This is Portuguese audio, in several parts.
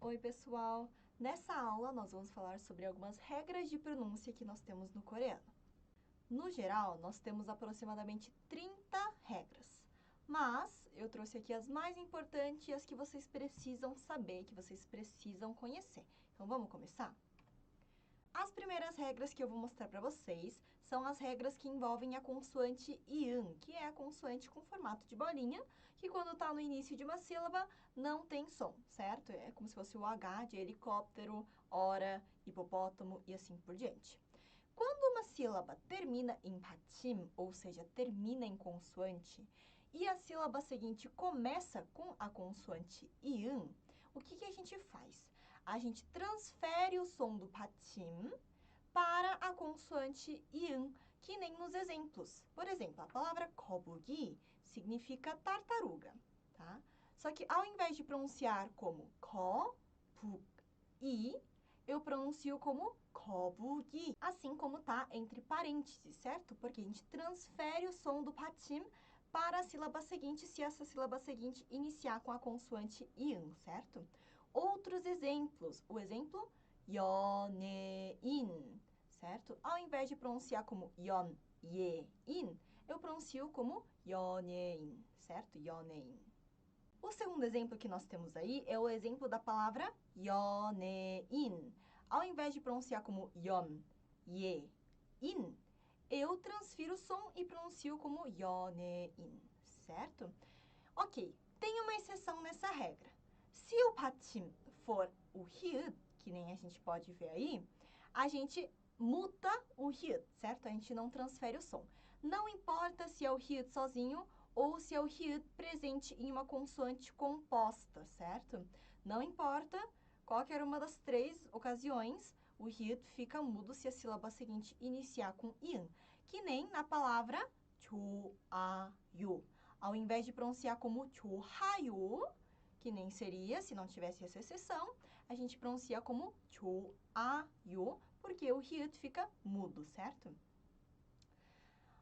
Oi, pessoal! Nessa aula, nós vamos falar sobre algumas regras de pronúncia que nós temos no coreano. No geral, nós temos aproximadamente 30 regras, mas eu trouxe aqui as mais importantes e as que vocês precisam saber, que vocês precisam conhecer. Então, vamos começar? As primeiras regras que eu vou mostrar para vocês são as regras que envolvem a consoante ian, que é a consoante com formato de bolinha, que quando está no início de uma sílaba não tem som, certo? É como se fosse o H de helicóptero, hora, hipopótamo e assim por diante. Quando uma sílaba termina em patim, ou seja, termina em consoante, e a sílaba seguinte começa com a consoante ian, o que a gente faz? A gente transfere o som do patim para a consoante ian, que nem nos exemplos. Por exemplo, a palavra kobugi significa tartaruga, tá? Só que ao invés de pronunciar como ko, bu, i, eu pronuncio como kobugi, assim como tá entre parênteses, certo? Porque a gente transfere o som do patim para a sílaba seguinte, se essa sílaba seguinte iniciar com a consoante ian, certo? Outros exemplos, o exemplo 연예인, certo? Ao invés de pronunciar como 연예인, eu pronuncio como 연예인, certo? 연예인. O segundo exemplo que nós temos aí é o exemplo da palavra 연예인. Ao invés de pronunciar como 연예인, eu transfiro o som e pronuncio como 연예인, certo? Ok, tem uma exceção nessa regra. Se o patim for o hiut, que nem a gente pode ver aí, a gente muta o hiut, certo? A gente não transfere o som. Não importa se é o hiut sozinho ou se é o hiut presente em uma consoante composta, certo? Não importa qualquer uma das três ocasiões, o hiut fica mudo se a sílaba seguinte iniciar com ian, que nem na palavra 좋아요. Ao invés de pronunciar como 좋아요, que nem seria se não tivesse essa exceção, a gente pronuncia como 좋아요, porque o hiut fica mudo, certo?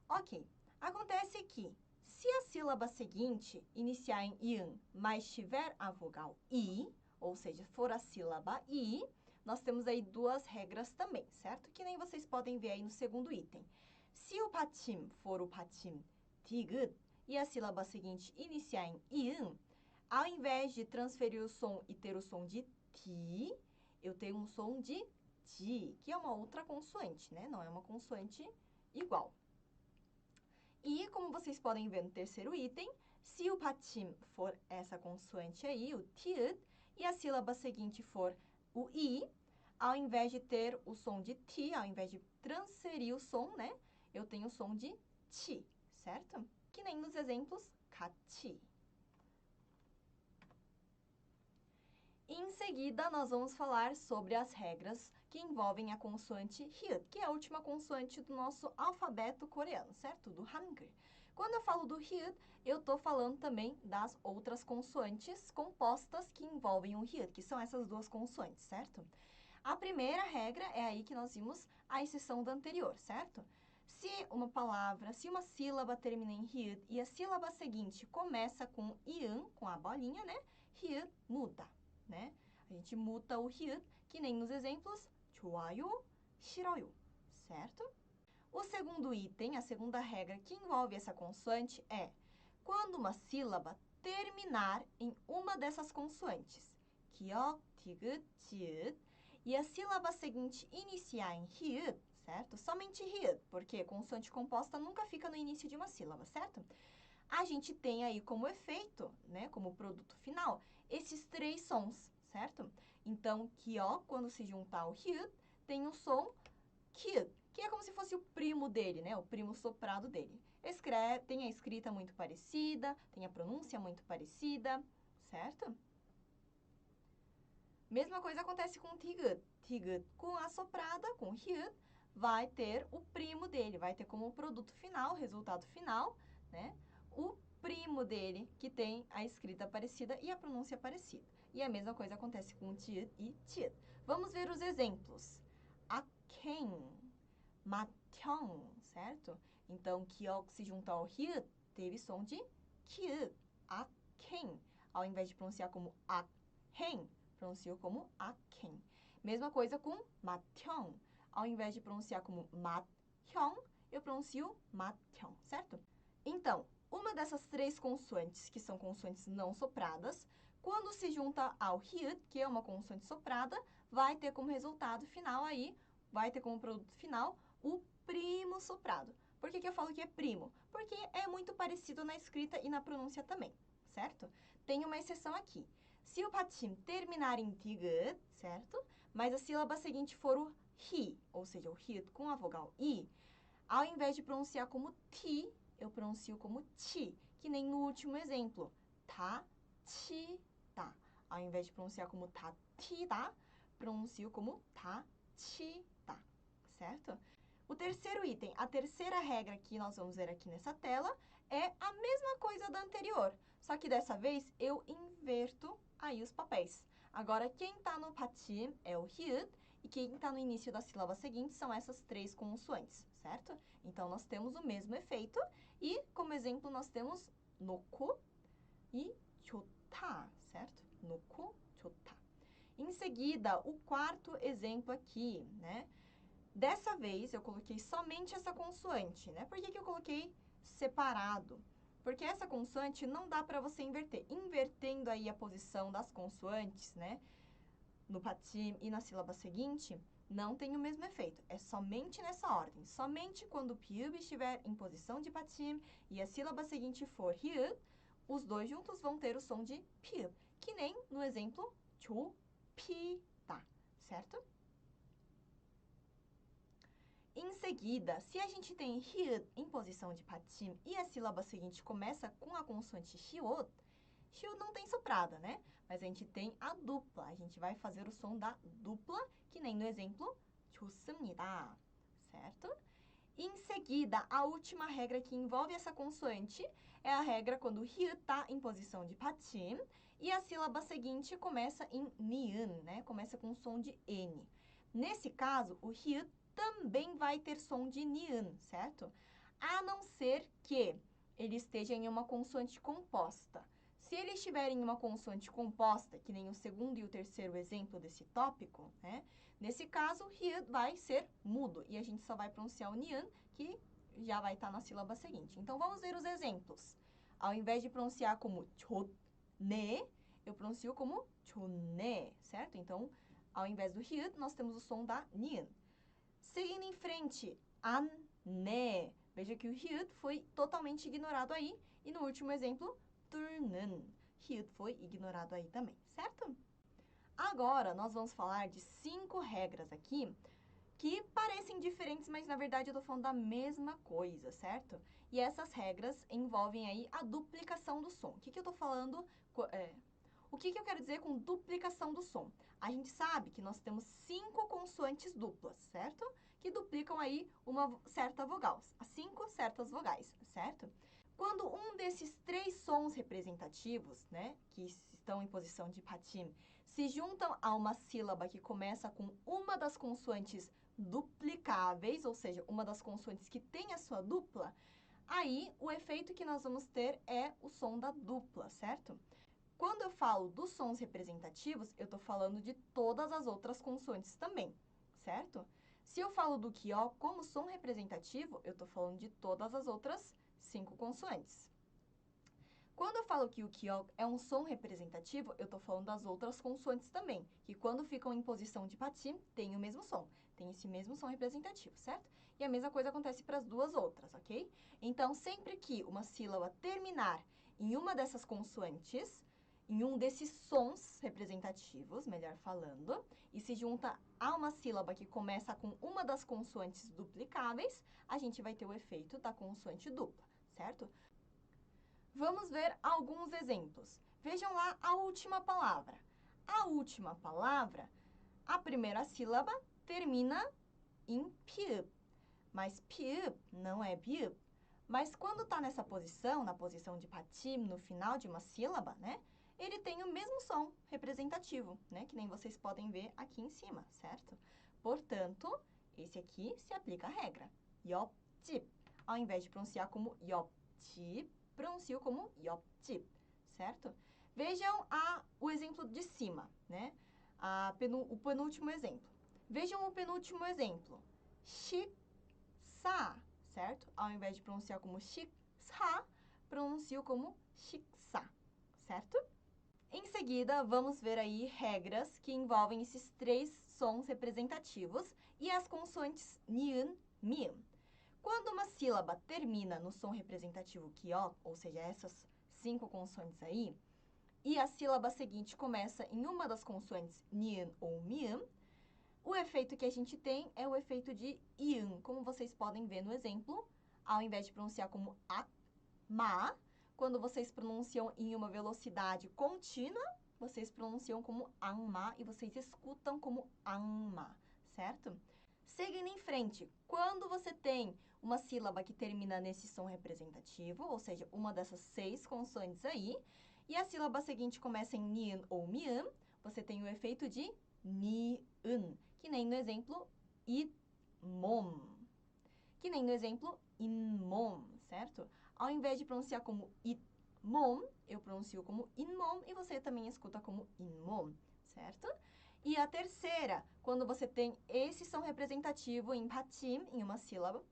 Ok, acontece que se a sílaba seguinte iniciar em ian, mas tiver a vogal i, ou seja, for a sílaba i, nós temos aí duas regras também, certo? Que nem vocês podem ver aí no segundo item. Se o patim for o patim 디귿 e a sílaba seguinte iniciar em ian, ao invés de transferir o som e ter o som de ti, eu tenho um som de ti, que é uma outra consoante, né? Não é uma consoante igual. E, como vocês podem ver no terceiro item, se o patim for essa consoante aí, o tiut, e a sílaba seguinte for o i, ao invés de ter o som de ti, ao invés de transferir o som, né, eu tenho o som de ti, certo? Que nem nos exemplos 같이. Em seguida, nós vamos falar sobre as regras que envolvem a consoante hyut, que é a última consoante do nosso alfabeto coreano, certo? Do Hangul. Quando eu falo do hyut, eu estou falando também das outras consoantes compostas que envolvem o hyut, que são essas duas consoantes, certo? A primeira regra é aí que nós vimos a exceção da anterior, certo? Se uma palavra, se uma sílaba termina em hyut e a sílaba seguinte começa com ian, com a bolinha, né? Hyut muda, né? A gente muta o hyut, que nem nos exemplos 좋아요, 싫어요, certo? O segundo item, a segunda regra que envolve essa consoante é quando uma sílaba terminar em uma dessas consoantes, 기역, 디귿, 지읒, e a sílaba seguinte iniciar em hyut, certo? Somente hyut, porque consoante composta nunca fica no início de uma sílaba, certo? A gente tem aí como efeito, né, como produto final, esses três sons, certo? Então, kió, quando se juntar ao hyut, tem o som kyut, que é como se fosse o primo dele, né, o primo soprado dele. Tem a escrita muito parecida, tem a pronúncia muito parecida, certo? Mesma coisa acontece com tigut. Tigut com a soprada, com hyut, vai ter o primo dele, vai ter como produto final, resultado final, né? O primo dele, que tem a escrita parecida e a pronúncia parecida. E a mesma coisa acontece com tiut e tiut. Vamos ver os exemplos. Aken, matyeong, certo? Então, kiok se juntar ao hyut, teve som de kyut. Aken. Ao invés de pronunciar como aken, pronuncio como aken. Mesma coisa com mathyong. Ao invés de pronunciar como mathyong, eu pronuncio mathyong, certo? Então, uma dessas três consoantes, que são consoantes não sopradas, quando se junta ao hyut, que é uma consoante soprada, vai ter como resultado final aí, vai ter como produto final o primo soprado. Por que eu falo que é primo? Porque é muito parecido na escrita e na pronúncia também, certo? Tem uma exceção aqui. Se o patim terminar em digut, certo? Mas a sílaba seguinte for o hi, ou seja, o hyut com a vogal i, ao invés de pronunciar como ti, eu pronuncio como ti, que nem no último exemplo. Ta, ti, ta. Ao invés de pronunciar como ta, ti, ta, pronuncio como ta, ti, ta. Certo? O terceiro item, a terceira regra que nós vamos ver aqui nessa tela, é a mesma coisa da anterior, só que dessa vez eu inverto aí os papéis. Agora, quem está no patim é o hyut, e quem está no início da sílaba seguinte são essas três consoantes, certo? Então, nós temos o mesmo efeito, e como exemplo nós temos noku e 좋다, certo? noku, 좋다. Em seguida, o quarto exemplo aqui, né? Dessa vez, eu coloquei somente essa consoante, né? Por que eu coloquei separado? Porque essa consoante não dá para você inverter. Invertendo aí a posição das consoantes, né? No patim e na sílaba seguinte, não tem o mesmo efeito. É somente nessa ordem. Somente quando o piub estiver em posição de patim e a sílaba seguinte for hyut, os dois juntos vão ter o som de piub. Que nem no exemplo 좋다, certo? Em seguida, se a gente tem hyut em posição de patim e a sílaba seguinte começa com a consoante shiot, shiot não tem soprada, né? Mas a gente tem a dupla. A gente vai fazer o som da dupla, que nem no exemplo 좋습니다, certo? Em seguida, a última regra que envolve essa consoante é a regra quando o hyut está em posição de patim e a sílaba seguinte começa em niun, né? Começa com o som de N. Nesse caso, o hyut também vai ter som de niun, certo? A não ser que ele esteja em uma consoante composta. Se ele estiver em uma consoante composta, que nem o segundo e o terceiro exemplo desse tópico, né? Nesse caso, o hyut vai ser mudo e a gente só vai pronunciar o niun, que já vai estar na sílaba seguinte. Então, vamos ver os exemplos. Ao invés de pronunciar como 좋네, eu pronuncio como 좋네, certo? Então, ao invés do hyut, nós temos o som da niun. Seguindo em frente, 안내. Veja que o hyut foi totalmente ignorado aí. E no último exemplo, 뚫는. Hyut foi ignorado aí também, certo? Agora, nós vamos falar de 5 regras aqui que parecem diferentes, mas na verdade eu estou falando da mesma coisa, certo? E essas regras envolvem aí a duplicação do som. O que eu estou falando? O que eu quero dizer com duplicação do som? A gente sabe que nós temos 5 consoantes duplas, certo? Que duplicam aí uma certa vogal, as 5 certas vogais, certo? Quando um desses 3 sons representativos, né, que estão em posição de patim, se juntam a uma sílaba que começa com uma das consoantes duplicáveis, ou seja, uma das consoantes que tem a sua dupla, aí o efeito que nós vamos ter é o som da dupla, certo? Quando eu falo dos sons representativos, eu estou falando de todas as outras consoantes também, certo? Se eu falo do kyo como som representativo, eu estou falando de todas as outras 5 consoantes. Quando eu falo que o kyo é um som representativo, eu estou falando das outras consoantes também, que quando ficam em posição de patim, tem o mesmo som, tem esse mesmo som representativo, certo? E a mesma coisa acontece para as duas outras, ok? Então, sempre que uma sílaba terminar em uma dessas consoantes, em um desses sons representativos, melhor falando, e se junta a uma sílaba que começa com uma das consoantes duplicáveis, a gente vai ter o efeito da consoante dupla, certo? Vamos ver alguns exemplos. Vejam lá a última palavra. A última palavra, a primeira sílaba termina em piup, mas piup não é biup. Mas quando está nessa posição, na posição de patim, no final de uma sílaba, né? Ele tem o mesmo som representativo, né? Que nem vocês podem ver aqui em cima, certo? Portanto, esse aqui se aplica a regra. 옆집. Ao invés de pronunciar como 옆집, pronuncio como 옆집, certo? Vejam o exemplo de cima, né? o penúltimo exemplo. Vejam o penúltimo exemplo. 식사, certo? Ao invés de pronunciar como 식사, pronuncio como 식사, certo? Em seguida, vamos ver aí regras que envolvem esses 3 sons representativos e as consoantes ni은, mi은. Quando uma sílaba termina no som representativo kió, ou seja, essas 5 consoantes aí, e a sílaba seguinte começa em uma das consoantes ni은 ou mi은, o efeito que a gente tem é o efeito de iın, como vocês podem ver no exemplo, ao invés de pronunciar como a, ma, quando vocês pronunciam em uma velocidade contínua, vocês pronunciam como anma e vocês escutam como anma, certo? Seguindo em frente, quando você tem uma sílaba que termina nesse som representativo, ou seja, uma dessas 6 consoantes aí, e a sílaba seguinte começa em ni은 ou mi은, você tem o efeito de ni은, que nem no exemplo 잇몸, que nem no exemplo 잇몸, certo? Ao invés de pronunciar como 잇몸, eu pronuncio como 잇몸 e você também escuta como 잇몸, certo? E a terceira, quando você tem esse som representativo em patim, em uma sílaba.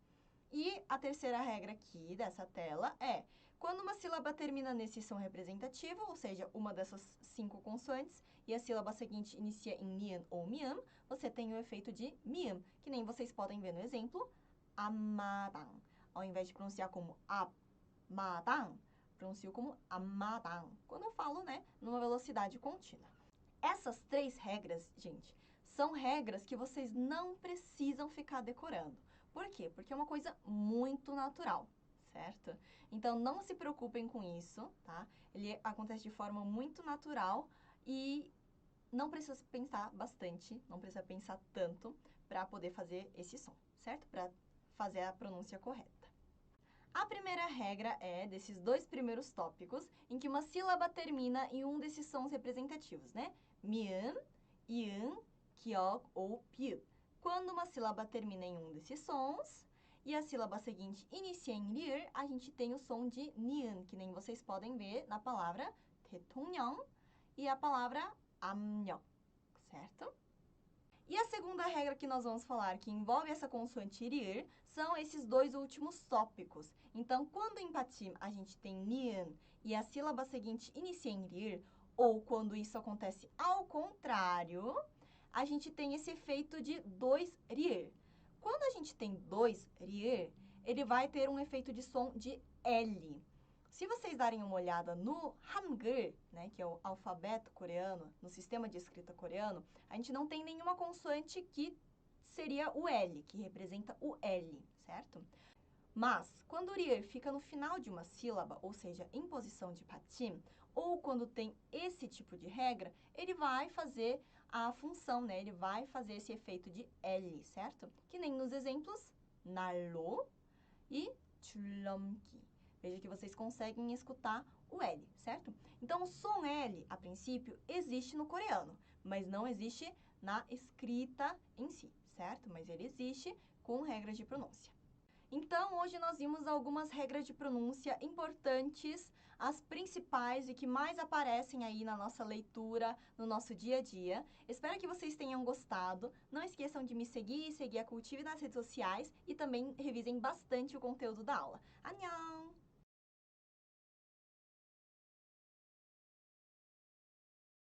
E a terceira regra aqui dessa tela é, quando uma sílaba termina nesse som representativo, ou seja, uma dessas 5 consoantes, e a sílaba seguinte inicia em ni은 ou mi은, você tem o efeito de mi은, que nem vocês podem ver no exemplo, 앞마당. Ao invés de pronunciar como 앞마당, pronuncio como 앞마당. Quando eu falo, né, numa velocidade contínua. Essas 3 regras, gente, são regras que vocês não precisam ficar decorando. Por quê? Porque é uma coisa muito natural, certo? Então, não se preocupem com isso, tá? Ele acontece de forma muito natural e não precisa pensar bastante, não precisa pensar tanto para poder fazer esse som, certo? Para fazer a pronúncia correta. A primeira regra é desses 2 primeiros tópicos, em que uma sílaba termina em um desses sons representativos, né? 미은, 이응, 기역 ou pi읍. Quando uma sílaba termina em um desses sons e a sílaba seguinte inicia em 리을, a gente tem o som de 니은, que nem vocês podem ver na palavra 대통령 e a palavra 압력, certo? E a segunda regra que nós vamos falar, que envolve essa consoante 리을, são esses 2 últimos tópicos. Então, quando em patim a gente tem 니은 e a sílaba seguinte inicia em 리을, ou quando isso acontece ao contrário, a gente tem esse efeito de 2 리을. Quando a gente tem 2 리을, ele vai ter um efeito de som de L. Se vocês darem uma olhada no Hangul, né, que é o alfabeto coreano, no sistema de escrita coreano, a gente não tem nenhuma consoante que seria o L, que representa o L, certo? Mas, quando o 리을 fica no final de uma sílaba, ou seja, em posição de patim, ou quando tem esse tipo de regra, ele vai fazer a função, né? Ele vai fazer esse efeito de L, certo? Que nem nos exemplos 날로 e 줄넘기. Veja que vocês conseguem escutar o L, certo? Então, o som L, a princípio, existe no coreano, mas não existe na escrita em si, certo? Mas ele existe com regras de pronúncia. Então, hoje nós vimos algumas regras de pronúncia importantes, as principais e que mais aparecem aí na nossa leitura, no nosso dia a dia. Espero que vocês tenham gostado. Não esqueçam de me seguir e seguir a Cultive nas redes sociais e também revisem bastante o conteúdo da aula. Annyeong!